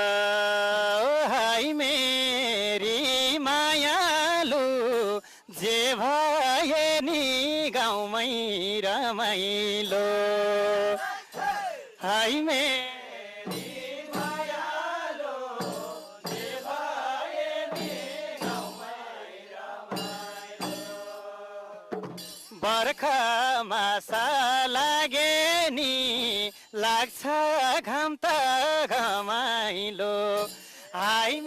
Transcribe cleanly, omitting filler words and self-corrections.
हाय मेरी मायालु जे भए नि गाउँमै रमाइलो हाय मेरी मायालु जे भए नि गाउँमै रमाइलो बर्खामा सा लागे नि लाग्छ घाम त घमाइलो हाय